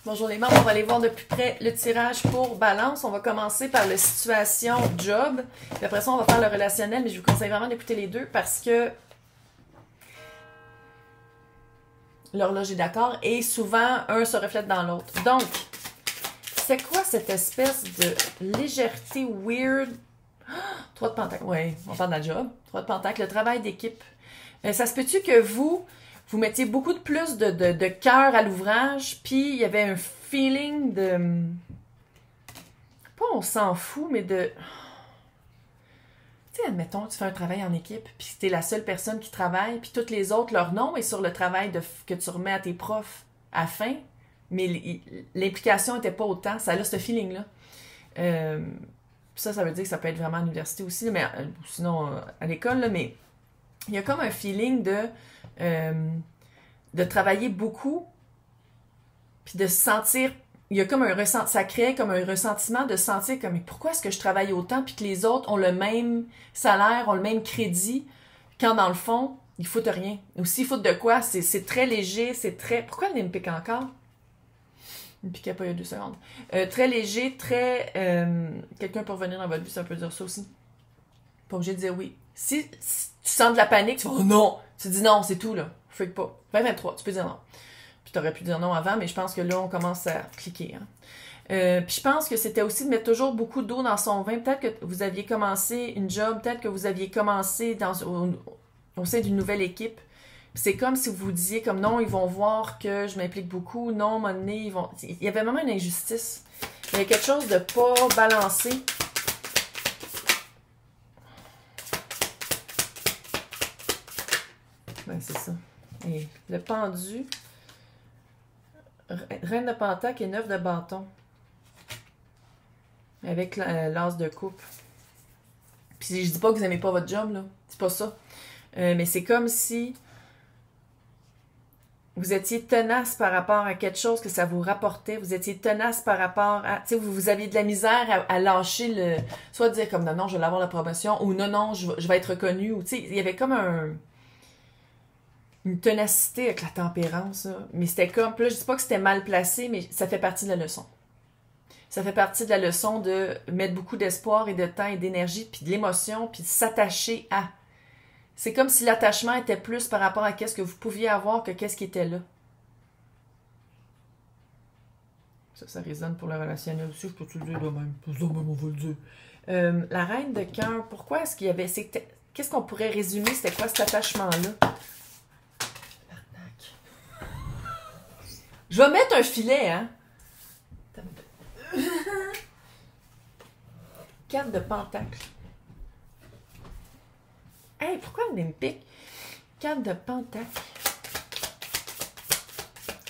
Bonjour les membres, on va aller voir de plus près le tirage pour balance. On va commencer par la situation job. Puis après ça, on va faire le relationnel, mais je vous conseille vraiment d'écouter les deux parce que l'horloge est d'accord et souvent, un se reflète dans l'autre. Donc, c'est quoi cette espèce de légèreté weird? Trois de pentacle, oui, on parle de la job. Trois de pentacle, le travail d'équipe. Ça se peut-tu que vous mettiez beaucoup de plus de cœur à l'ouvrage, puis il y avait un feeling de... Pas on s'en fout, mais de... Tu sais, admettons, tu fais un travail en équipe, puis t'es la seule personne qui travaille, puis toutes les autres, leur nom est sur le travail que tu remets à tes profs à la fin, mais l'implication n'était pas autant. Ça a ce feeling-là. Ça veut dire que ça peut être vraiment à l'université aussi, mais sinon à l'école, là, mais il y a comme un feeling de travailler beaucoup, puis de se sentir, il y a comme un ressentiment, ça crée comme un ressentiment de se sentir comme, mais pourquoi est-ce que je travaille autant, puis que les autres ont le même salaire, ont le même crédit, quand dans le fond, ils foutent rien. Aussi, ils foutent de quoi? C'est très léger, c'est très... Pourquoi elle me pique encore? Il me piquait pas il y a 2 secondes. Très léger, très... Quelqu'un peut revenir dans votre vie, ça peut dire ça aussi. Pas obligé de dire oui. Si tu sens de la panique, tu vas oh non! Tu dis non, c'est tout, là. Freak pas. 20-23, tu peux dire non. Puis t'aurais pu dire non avant, mais je pense que là, on commence à cliquer. Hein. Puis je pense que c'était aussi de mettre toujours beaucoup d'eau dans son vin. Peut-être que vous aviez commencé une job, peut-être que vous aviez commencé au sein d'une nouvelle équipe. C'est comme si vous disiez comme non, ils vont voir que je m'implique beaucoup. Non, à un moment donné, ils vont... Il y avait vraiment une injustice. Il y avait quelque chose de pas balancé. Ben, c'est ça. Et le pendu, reine de pentacle et 9 de bâton. Avec l'as de coupe. Puis je dis pas que vous n'aimez pas votre job, là. C'est pas ça. Mais c'est comme si vous étiez tenace par rapport à quelque chose que ça vous rapportait. Vous étiez tenace par rapport à... Tu sais, vous aviez de la misère à lâcher le... Soit dire comme non, je vais avoir la promotion, ou non, je vais être reconnu. Ou tu sais, il y avait comme une ténacité avec la tempérance, là. Mais c'était comme... Puis là, je dis pas que c'était mal placé, mais ça fait partie de la leçon. Ça fait partie de la leçon de mettre beaucoup d'espoir et de temps et d'énergie, puis de l'émotion, puis de s'attacher à... C'est comme si l'attachement était plus par rapport à qu'est-ce que vous pouviez avoir que qu'est-ce qui était là. Ça résonne pour le relationnel aussi, je peux te le dire de même. On va le dire. La reine de cœur, pourquoi est-ce qu'il y avait... Qu'est-ce qu'on pourrait résumer? C'était quoi cet attachement-là? Je vais mettre un filet, hein? 4 de pentacle. Hey, pourquoi elle me pique? 4 de pentacle.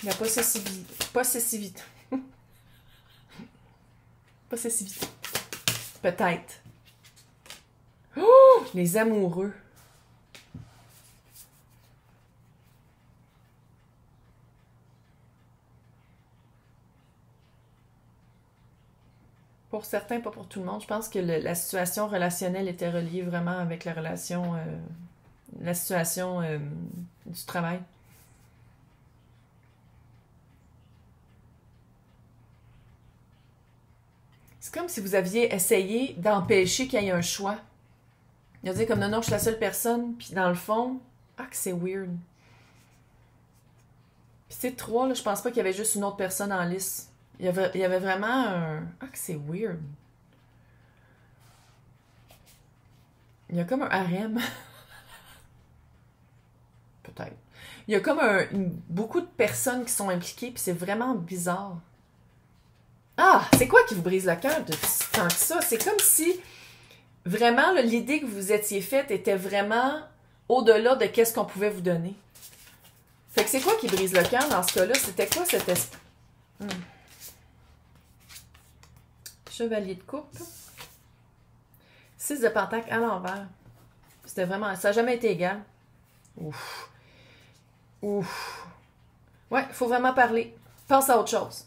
La possessivité. Possessivité. Peut-être. Oh! Les amoureux. Pour certains, pas pour tout le monde. Je pense que la situation relationnelle était reliée vraiment avec la situation du travail. C'est comme si vous aviez essayé d'empêcher qu'il y ait un choix. Il a dit comme non, je suis la seule personne. Puis dans le fond, que c'est weird. Puis c'est 3, là, je pense pas qu'il y avait juste une autre personne en lice. Il y avait vraiment un... que c'est weird. Il y a comme un harem. Peut-être. Il y a comme beaucoup de personnes qui sont impliquées, puis c'est vraiment bizarre. C'est quoi qui vous brise le cœur de tant que ça? C'est comme si, vraiment, l'idée que vous étiez faite était vraiment au-delà de qu'est-ce qu'on pouvait vous donner. Fait que c'est quoi qui brise le cœur dans ce cas-là? C'était quoi cet esprit? Chevalier de coupe. 6 de pentacle à l'envers. C'était vraiment... Ça n'a jamais été égal. Ouf. Ouais, il faut vraiment parler. Pense à autre chose.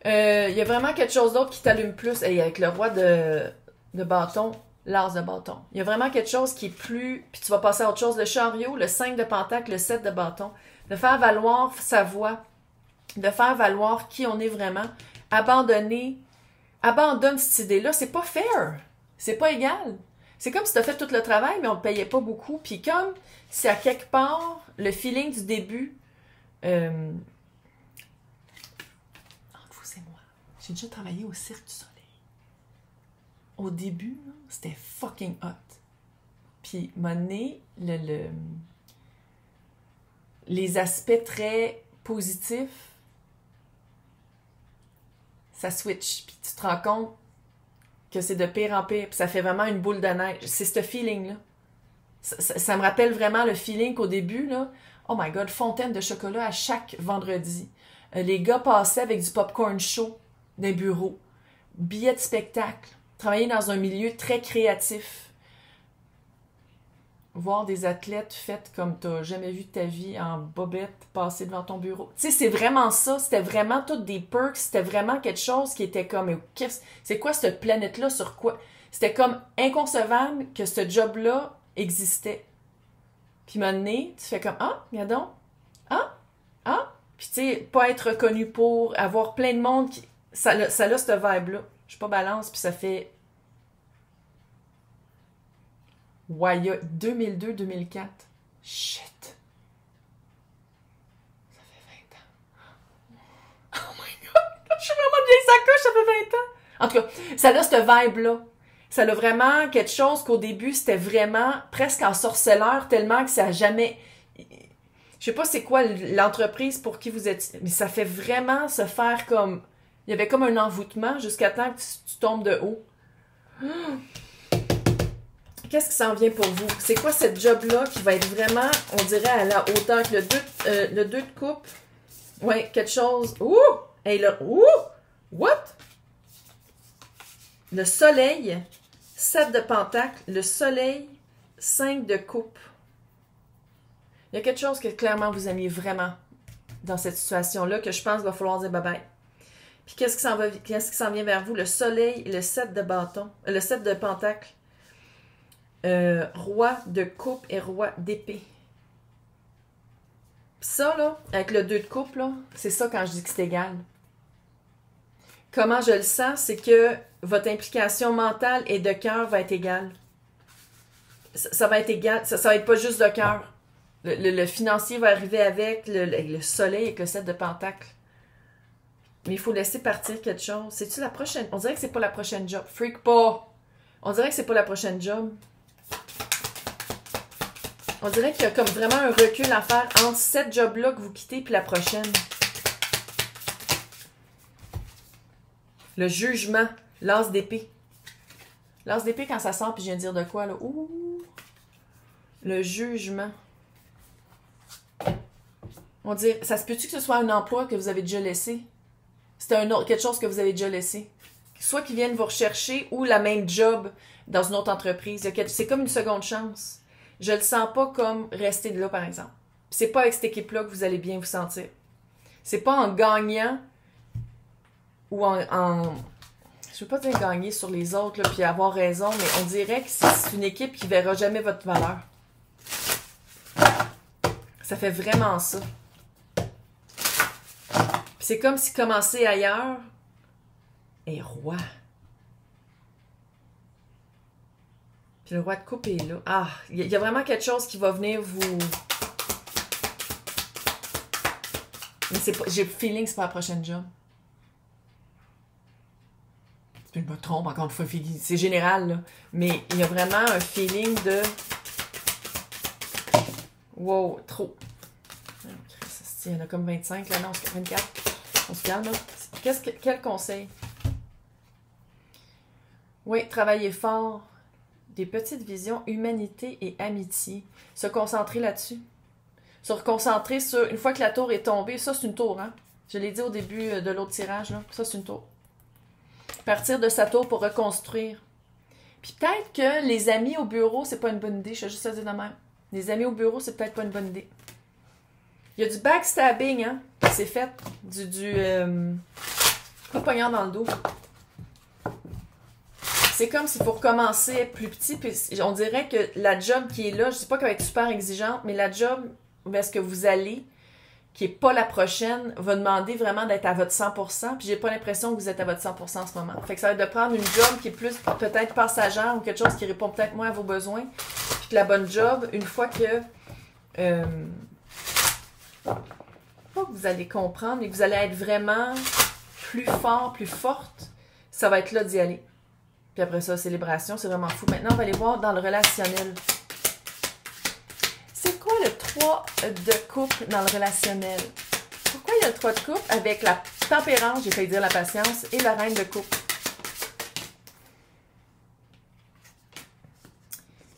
Il y a vraiment quelque chose d'autre qui t'allume plus. Et avec le roi de bâton, l'as de bâton. Il y a vraiment quelque chose qui est plus... Puis tu vas passer à autre chose. Le chariot, le 5 de pentacle, le 7 de bâton. De faire valoir sa voix. de faire valoir qui on est vraiment. Abandonne cette idée-là. C'est pas fair. C'est pas égal. C'est comme si tu as fait tout le travail, mais on ne te payait pas beaucoup. Puis comme si à quelque part, le feeling du début... entre vous et moi, j'ai déjà travaillé au Cirque du Soleil. Au début, c'était fucking hot. Puis, à un moment donné, les aspects très positifs, ça switch. Puis tu te rends compte que c'est de pire en pire. Puis ça fait vraiment une boule de neige. C'est ce feeling-là. Ça me rappelle vraiment le feeling qu'au début, là, oh my God, fontaine de chocolat à chaque vendredi. Les gars passaient avec du popcorn chaud des bureaux. Billets de spectacle. Travailler dans un milieu très créatif. Voir des athlètes faites comme tu n'as jamais vu de ta vie en bobette passer devant ton bureau. Tu sais, c'est vraiment ça. C'était vraiment toutes des perks. C'était vraiment quelque chose qui était comme... C'est quoi cette planète-là? Sur quoi? C'était comme inconcevable que ce job-là existait. Puis à un moment donné, tu fais comme « Ah, regarde donc. Ah, ah. » Puis tu sais, pas être reconnu pour, avoir plein de monde qui... Ça a cette vibe-là. Je suis pas balance, puis ça fait... Ouais, il y a 2002-2004. Shit. Ça fait 20 ans. Oh my God. Je suis vraiment bien sacoche, ça fait 20 ans. En tout cas, ça a cette vibe-là. Ça a vraiment quelque chose qu'au début, c'était vraiment presque en sorceleur, tellement que ça a jamais... Je sais pas c'est quoi l'entreprise pour qui vous êtes... Mais ça fait vraiment se faire comme... Il y avait comme un envoûtement jusqu'à temps que tu tombes de haut. Qu'est-ce qui s'en vient pour vous? C'est quoi cette job-là qui va être vraiment, on dirait, à la hauteur que le 2 de coupe? Ouais, quelque chose. Ouh! Hey là, ouh! What? Le soleil, 7 de pentacle, le soleil, 5 de coupe. Il y a quelque chose que clairement vous aimiez vraiment dans cette situation-là que je pense qu'il va falloir dire bye-bye. Puis qu'est-ce qui s'en vient vers vous? Le soleil, le 7 de bâton, le 7 de pentacle. Roi de coupe et roi d'épée. Puis ça, là, avec le 2 de coupe, là, c'est ça quand je dis que c'est égal. Comment je le sens, c'est que votre implication mentale et de cœur va être égale. Ça va être égal, ça va être pas juste de cœur. Le financier va arriver avec le soleil avec le 7 de pentacle. Mais il faut laisser partir quelque chose. C'est-tu la prochaine? On dirait que c'est pas la prochaine job. Freak pas! On dirait que c'est pas la prochaine job. On dirait qu'il y a comme vraiment un recul à faire entre cette job-là que vous quittez puis la prochaine. Le jugement. L'as d'épée. L'as d'épée, quand ça sort, puis je viens de dire de quoi, là? Ouh! Le jugement. On dirait, ça se peut-tu que ce soit un emploi que vous avez déjà laissé? C'est quelque chose que vous avez déjà laissé. Soit qu'ils viennent vous rechercher ou la même job dans une autre entreprise. C'est comme une seconde chance. Je le sens pas comme rester là, par exemple. C'est pas avec cette équipe-là que vous allez bien vous sentir. C'est pas en gagnant ou je veux pas dire gagner sur les autres là, puis avoir raison, mais on dirait que c'est une équipe qui verra jamais votre valeur. Ça fait vraiment ça. Puis c'est comme si commencer ailleurs est roi. Puis le roi de coupe est là. Ah, il y a vraiment quelque chose qui va venir vous... Mais j'ai le feeling que c'est pas la prochaine job. Je me trompe, encore une fois, c'est général, là. Mais il y a vraiment un feeling de... Wow, trop. Il y en a comme 25, là, non, 24. On se calme, là. Quel conseil? Oui, travailler fort. Des petites visions, humanité et amitié. Se concentrer là-dessus. Se reconcentrer sur... Une fois que la tour est tombée, ça, c'est une tour, hein? Je l'ai dit au début de l'autre tirage, là. Ça, c'est une tour. Partir de sa tour pour reconstruire. Puis peut-être que les amis au bureau, c'est pas une bonne idée. Je vais juste te dire de même. Les amis au bureau, c'est peut-être pas une bonne idée. Il y a du backstabbing, hein? C'est fait. Pas poignard dans le dos. C'est comme s'il faut recommencer plus petit. Puis on dirait que la job qui est là, je ne dis pas qu'elle va être super exigeante, mais la job où est-ce que vous allez, qui n'est pas la prochaine, va demander vraiment d'être à votre 100%, puis j'ai pas l'impression que vous êtes à votre 100% en ce moment. Fait que ça va être de prendre une job qui est plus peut-être passagère ou quelque chose qui répond peut-être moins à vos besoins, puis que la bonne job, une fois que vous allez comprendre et que vous allez être vraiment plus fort, plus forte, ça va être là d'y aller. Puis après ça, célébration, c'est vraiment fou. Maintenant, on va aller voir dans le relationnel. C'est quoi le 3 de coupe dans le relationnel? Pourquoi il y a le 3 de coupe avec la tempérance, j'ai failli dire la patience, et la reine de coupe?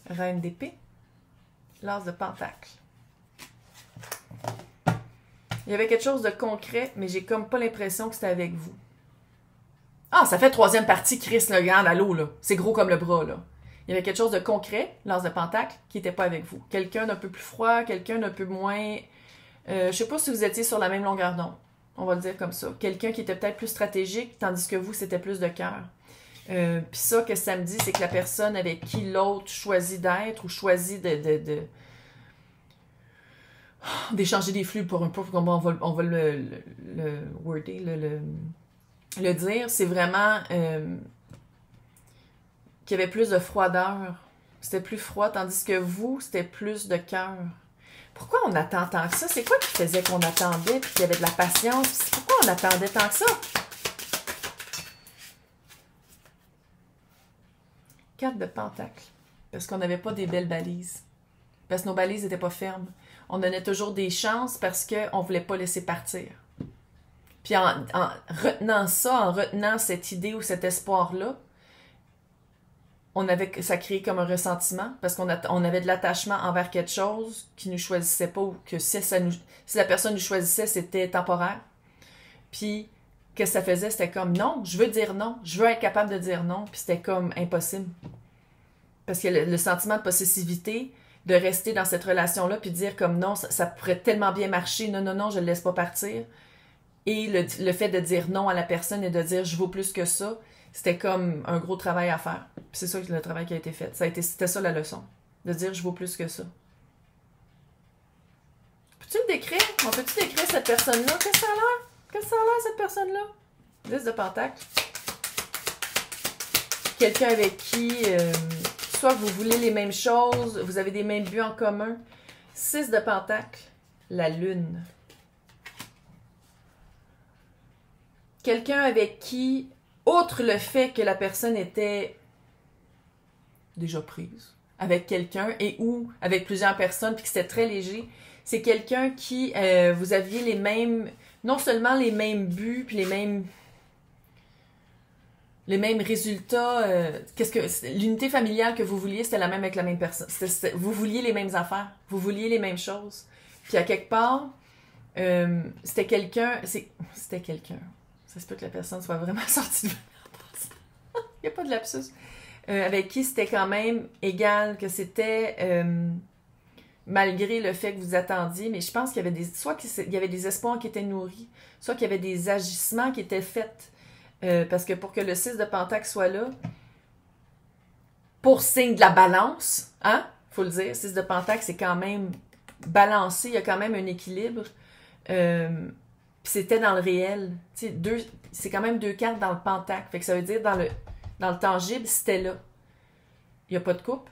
Reine d'épée, l'as de pentacle. Il y avait quelque chose de concret, mais j'ai comme pas l'impression que c'était avec vous. Ah, ça fait troisième partie, Chris le grand à l'eau, là. C'est gros comme le bras, là. Il y avait quelque chose de concret, l'as de pentacle, qui n'était pas avec vous. Quelqu'un d'un peu plus froid, quelqu'un d'un peu moins... je sais pas si vous étiez sur la même longueur d'onde. On va le dire comme ça. Quelqu'un qui était peut-être plus stratégique, tandis que vous, c'était plus de cœur. Puis ça, que ça me dit, c'est que la personne avec qui l'autre choisit d'être ou choisit d'échanger des flux pour un peu, comment on va le worder, le dire, c'est vraiment qu'il y avait plus de froideur. C'était plus froid, tandis que vous, c'était plus de cœur. Pourquoi on attend tant que ça? C'est quoi qui faisait qu'on attendait puis qu'il y avait de la patience? Pourquoi on attendait tant que ça? 4 de pentacle. Parce qu'on n'avait pas des belles balises. Parce que nos balises n'étaient pas fermes. On donnait toujours des chances parce qu'on ne voulait pas laisser partir. Puis en retenant ça, en retenant cette idée ou cet espoir-là, ça créait comme un ressentiment parce qu'on avait de l'attachement envers quelque chose qui ne nous choisissait pas ou que si la personne nous choisissait, c'était temporaire. Puis, qu'est-ce que ça faisait? C'était comme non, je veux dire non, je veux être capable de dire non, puis c'était comme impossible. Parce que le sentiment de possessivité, de rester dans cette relation-là, puis de dire comme non, ça pourrait tellement bien marcher, non, non, non, je ne le laisse pas partir. Et le fait de dire non à la personne et de dire je vaux plus que ça, c'était comme un gros travail à faire. Puis c'est ça le travail qui a été fait. C'était ça la leçon. De dire je vaux plus que ça. Peux-tu le décrire? On peut-tu décrire cette personne-là? Qu'est-ce que ça a l'air? Qu'est-ce que ça a l'air, cette personne-là? 10 de pentacle. Quelqu'un avec qui, soit vous voulez les mêmes choses, vous avez des mêmes buts en commun. 6 de pentacle. La lune. Quelqu'un avec qui, outre le fait que la personne était déjà prise avec quelqu'un et ou avec plusieurs personnes, puis que c'était très léger, c'est quelqu'un qui, vous aviez les mêmes, non seulement les mêmes buts, puis les mêmes résultats. L'unité familiale que vous vouliez, c'était la même avec la même personne. Vous vouliez les mêmes affaires, vous vouliez les mêmes choses. Puis à quelque part, c'était quelqu'un. Ça se peut que la personne soit vraiment sortie de il n'y a pas de lapsus. Avec qui c'était quand même égal, que c'était malgré le fait que vous attendiez, mais je pense qu'il y avait soit qu'il y avait des espoirs qui étaient nourris, soit qu'il y avait des agissements qui étaient faits. Parce que pour que le 6 de pentacle soit là, pour signe de la balance, hein, faut le dire, 6 de pentacle, c'est quand même balancé, il y a quand même un équilibre. Puis c'était dans le réel. Tu sais, c'est quand même 2 cartes dans le pentacle. Fait que ça veut dire dans le tangible, c'était là. Il n'y a pas de coupe.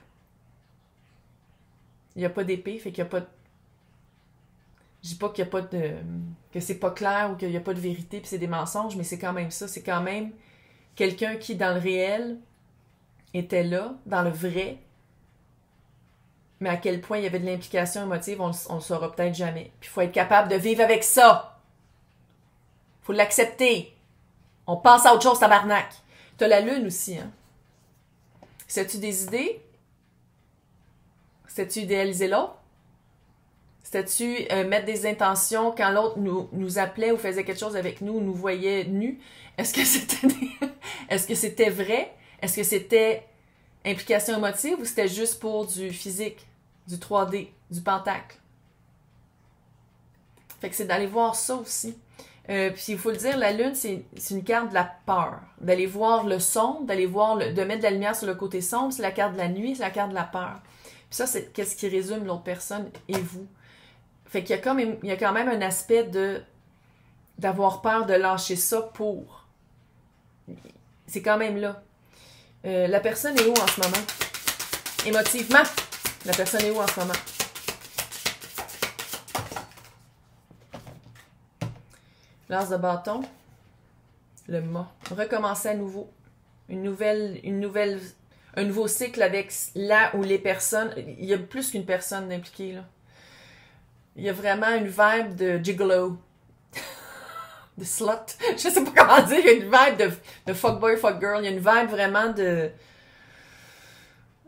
Il n'y a pas d'épée. Fait qu'il n'y a pas de... Je dis pas qu'il n'y a pas de... que c'est pas clair ou qu'il n'y a pas de vérité puis c'est des mensonges, mais c'est quand même ça. C'est quand même quelqu'un qui, dans le réel, était là, dans le vrai, mais à quel point il y avait de l'implication émotive, on le saura peut-être jamais. Puis il faut être capable de vivre avec ça. Faut l'accepter. On pense à autre chose, tabarnak. T'as la lune aussi, hein. Sais-tu des idées? Sais-tu idéaliser l'autre? Sais-tu mettre des intentions quand l'autre nous appelait ou faisait quelque chose avec nous ou nous voyait nus? Est-ce que c'était vrai? Est-ce que c'était implication émotive ou c'était juste pour du physique, du 3D, du pentacle? Fait que c'est d'aller voir ça aussi. Puis il faut le dire, la lune, c'est une carte de la peur. D'aller voir le sombre, de mettre de la lumière sur le côté sombre, c'est la carte de la nuit, c'est la carte de la peur. Puis ça, c'est qu'est-ce qui résume l'autre personne et vous. Fait qu'il y a il y a quand même un aspect d'avoir peur de lâcher ça pour. C'est quand même là. La personne est où en ce moment? Émotivement, la personne est où en ce moment? L'as de bâton. Le mât. Recommencer à nouveau. Un nouveau cycle avec là où les personnes... Il y a plus qu'une personne impliquée, là. Il y a vraiment une vibe de gigolo. De slut. Je sais pas comment dire. Il y a une vibe de fuckboy, fuckgirl. Il y a une vibe vraiment de...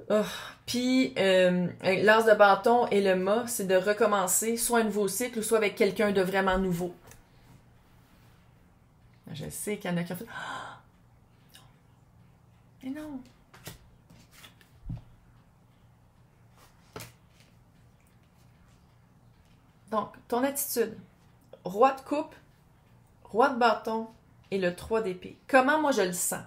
Oh. Puis, l'as de bâton et le mât, c'est de recommencer soit un nouveau cycle ou soit avec quelqu'un de vraiment nouveau. Je sais qu'il y en a qui ont fait... Ah! Non. Mais non. Donc, ton attitude. Roi de coupe, roi de bâton et le 3 d'épée. Comment moi je le sens?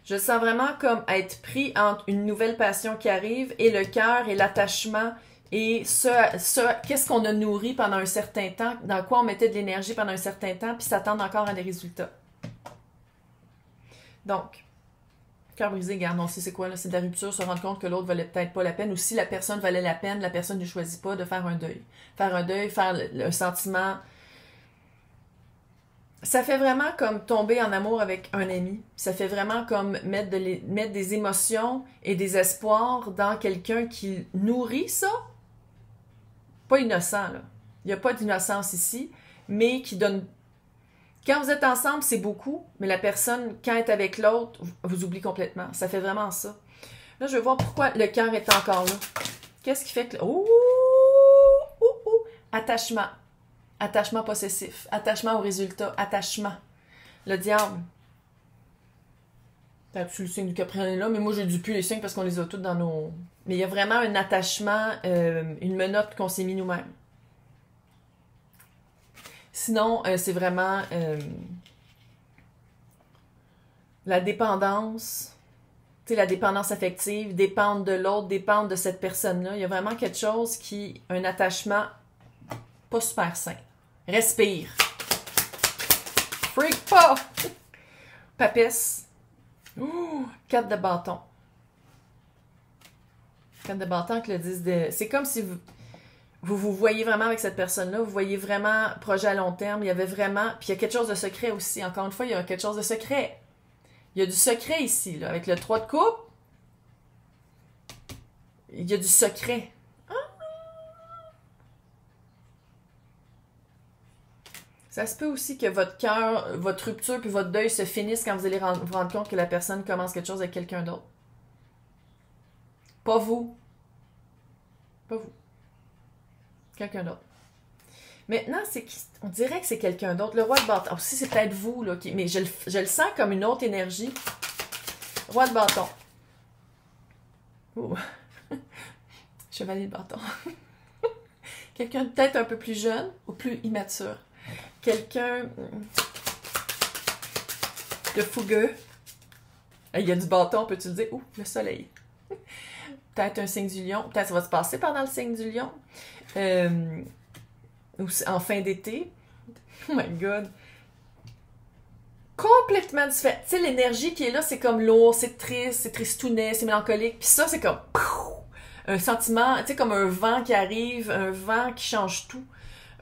Je le sens vraiment comme être pris entre une nouvelle passion qui arrive et le cœur et l'attachement et qu'est-ce qu'on a nourri pendant un certain temps, dans quoi on mettait de l'énergie pendant un certain temps, puis s'attendre encore à des résultats. Donc, cœur brisé, regarde, on sait c'est quoi, là, c'est de la rupture, se rendre compte que l'autre valait peut-être pas la peine, ou si la personne valait la peine, la personne ne choisit pas de faire un deuil. Faire un deuil, faire le sentiment... Ça fait vraiment comme tomber en amour avec un ami. Ça fait vraiment comme mettre des émotions et des espoirs dans quelqu'un qui nourrit ça. Pas innocent, là. Il n'y a pas d'innocence ici, mais qui donne... Quand vous êtes ensemble, c'est beaucoup, mais la personne, quand elle est avec l'autre, vous oublie complètement. Ça fait vraiment ça. Là, je vais voir pourquoi le cœur est encore là. Qu'est-ce qui fait que... Oh! Attachement. Attachement possessif. Attachement au résultat. Attachement. Le diable. T'as-tu le signe du Capricorne là? Mais moi, je dis plus les signes parce qu'on les a tous dans nos... Mais il y a vraiment un attachement, une menotte qu'on s'est mis nous-mêmes. Sinon, c'est vraiment la dépendance, tu sais, la dépendance affective, dépendre de l'autre, dépendre de cette personne-là. Il y a vraiment quelque chose un attachement pas super sain. Respire. Freak pas! Papesse. Ouh, 4 de bâton. 4 de bâton avec le 10 de... C'est comme si vous voyez vraiment avec cette personne-là, vous voyez vraiment projet à long terme, il y avait vraiment... Puis il y a quelque chose de secret aussi. Encore une fois, il y a quelque chose de secret. Il y a du secret ici, là, avec le 3 de coupe. Il y a du secret. Ça se peut aussi que votre cœur, votre rupture puis votre deuil se finissent quand vous allez vous rendre compte que la personne commence quelque chose avec quelqu'un d'autre. Pas vous. Pas vous. Quelqu'un d'autre. Maintenant, on dirait que c'est quelqu'un d'autre. Le roi de bâton. Aussi, c'est peut-être vous, là, mais je le sens comme une autre énergie. Roi de bâton. Ouh. Chevalier de bâton. Quelqu'un peut-être un peu plus jeune ou plus immature. Quelqu'un de fougueux. Il y a du bâton, peux-tu le dire? Ouh, le soleil. Peut-être un signe du lion. Peut-être ça va se passer pendant le signe du lion. Ou en fin d'été. Oh my God. Complètement différent. Tu sais, l'énergie qui est là, c'est comme lourd, c'est triste, c'est tristounet, c'est mélancolique. Puis ça, c'est comme un sentiment, tu sais, comme un vent qui arrive, un vent qui change tout.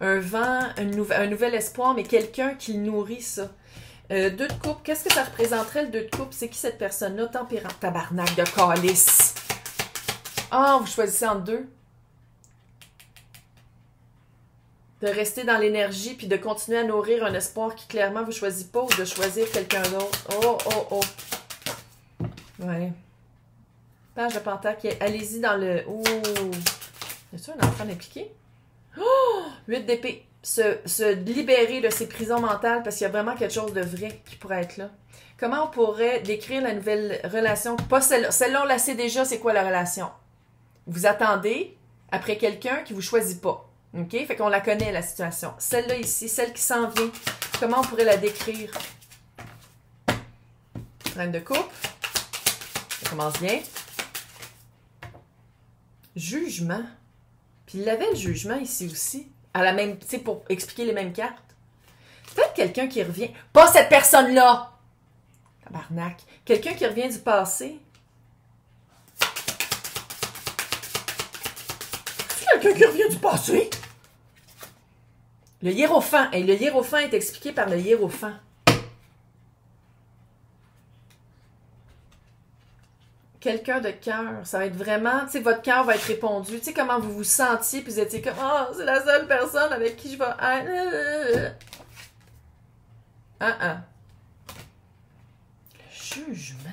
Un vent, un nouvel espoir, mais quelqu'un qui nourrit ça. 2 de coupe, qu'est-ce que ça représenterait le 2 de coupe? C'est qui cette personne-là? Tempérant. Tabarnak de calice. Ah, vous choisissez entre 2. De rester dans l'énergie puis de continuer à nourrir un espoir qui clairement vous choisit pas ou de choisir quelqu'un d'autre. Oh, oh, oh. Ouais. Page de pentacle. Allez-y dans le... Oh. Y a-t-il un enfant impliqué? Oh! 8 d'épée. Se libérer de ses prisons mentales parce qu'il y a vraiment quelque chose de vrai qui pourrait être là. Comment on pourrait décrire la nouvelle relation? Pas celle-là. Celle-là, on la sait déjà, c'est quoi la relation? Vous attendez après quelqu'un qui vous choisit pas. OK? Fait qu'on la connaît, la situation. Celle-là ici, celle qui s'en vient. Comment on pourrait la décrire? Reine de coupe. Ça commence bien. Jugement. Puis il avait le jugement ici aussi. à la même, tu sais, pour expliquer les mêmes cartes. C'est peut-être quelqu'un qui revient. Pas cette personne-là! Tabarnak. Quelqu'un qui revient du passé. C'est quelqu'un qui revient du passé? Le hiérophant. Et le hiérophant est expliqué par le hiérophant. Quelqu'un de cœur. Ça va être vraiment, tu sais, votre cœur va être répondu. Tu sais, comment vous vous sentiez, puis vous étiez comme, oh, c'est la seule personne avec qui je vais être. Le jugement.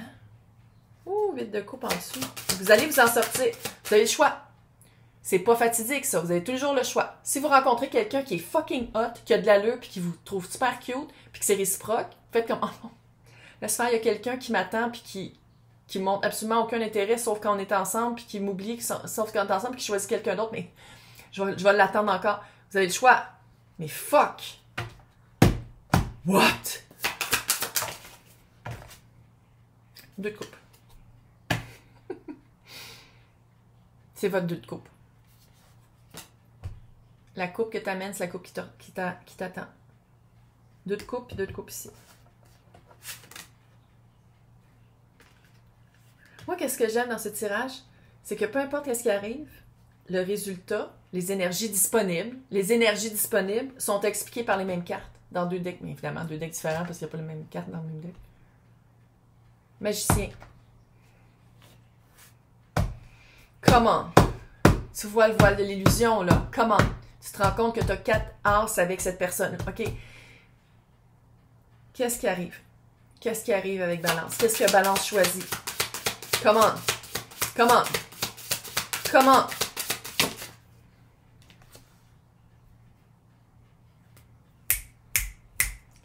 Ouh, 8 de coupe en dessous. Vous allez vous en sortir. Vous avez le choix. C'est pas fatidique, ça. Vous avez toujours le choix. Si vous rencontrez quelqu'un qui est fucking hot, qui a de l'allure, puis qui vous trouve super cute, puis que c'est réciproque, faites comme, oh non. Laisse faire, il y a quelqu'un qui m'attend, puis qui montre absolument aucun intérêt, sauf quand on est ensemble, puis qui m'oublie, sauf quand on est ensemble, puis qui choisit quelqu'un d'autre, mais je vais l'attendre encore. Vous avez le choix. Mais fuck! What? 2 de coupe. C'est votre 2 de coupe. La coupe que t'amènes, c'est la coupe qui t'attend. 2 de coupe, puis 2 de coupe ici. Moi, qu'est-ce que j'aime dans ce tirage? C'est que peu importe ce qui arrive, le résultat, les énergies disponibles sont expliquées par les mêmes cartes dans 2 decks. Mais évidemment, 2 decks différents parce qu'il n'y a pas les mêmes cartes dans le même deck. Magicien. Comment? Tu vois le voile de l'illusion, là. Comment? Tu te rends compte que tu as 4 as avec cette personne. OK. Qu'est-ce qui arrive? Qu'est-ce qui arrive avec Balance? Qu'est-ce que Balance choisit? Comment? Comment? Comment?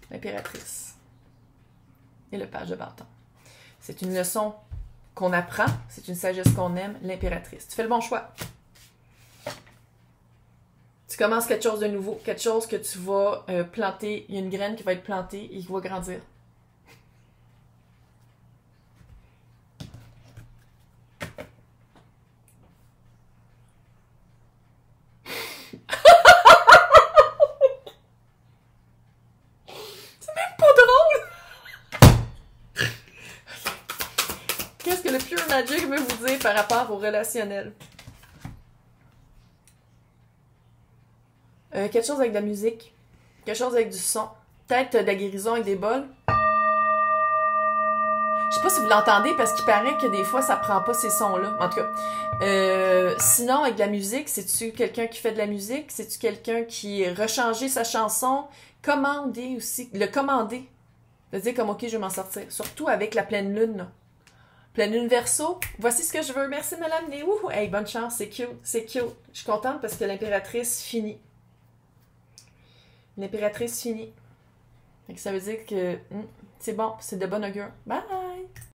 L'impératrice. Et le page de bâton. C'est une leçon qu'on apprend. C'est une sagesse qu'on aime. L'impératrice. Tu fais le bon choix. Tu commences quelque chose de nouveau. Quelque chose que tu vas planter. Il y a une graine qui va être plantée et qui va grandir. Qu'est-ce que le Pure Magic veut vous dire par rapport au relationnel? Quelque chose avec de la musique. Quelque chose avec du son. Peut-être de la guérison avec des bols. Je sais pas si vous l'entendez parce qu'il paraît que des fois ça prend pas ces sons-là. En tout cas. Sinon, avec de la musique, c'est-tu quelqu'un qui fait de la musique? C'est-tu quelqu'un qui rechangeait sa chanson? Commander aussi. Le commander. De dire comme, OK, je vais m'en sortir. Surtout avec la pleine lune, là. Pleine lune Verseau, voici ce que je veux. Merci de me l'amener. Wouhou! Hey, bonne chance, c'est cute, c'est cute. Je suis contente parce que l'impératrice finit. L'impératrice finit. Ça veut dire que c'est bon, c'est de bon augure. Bye!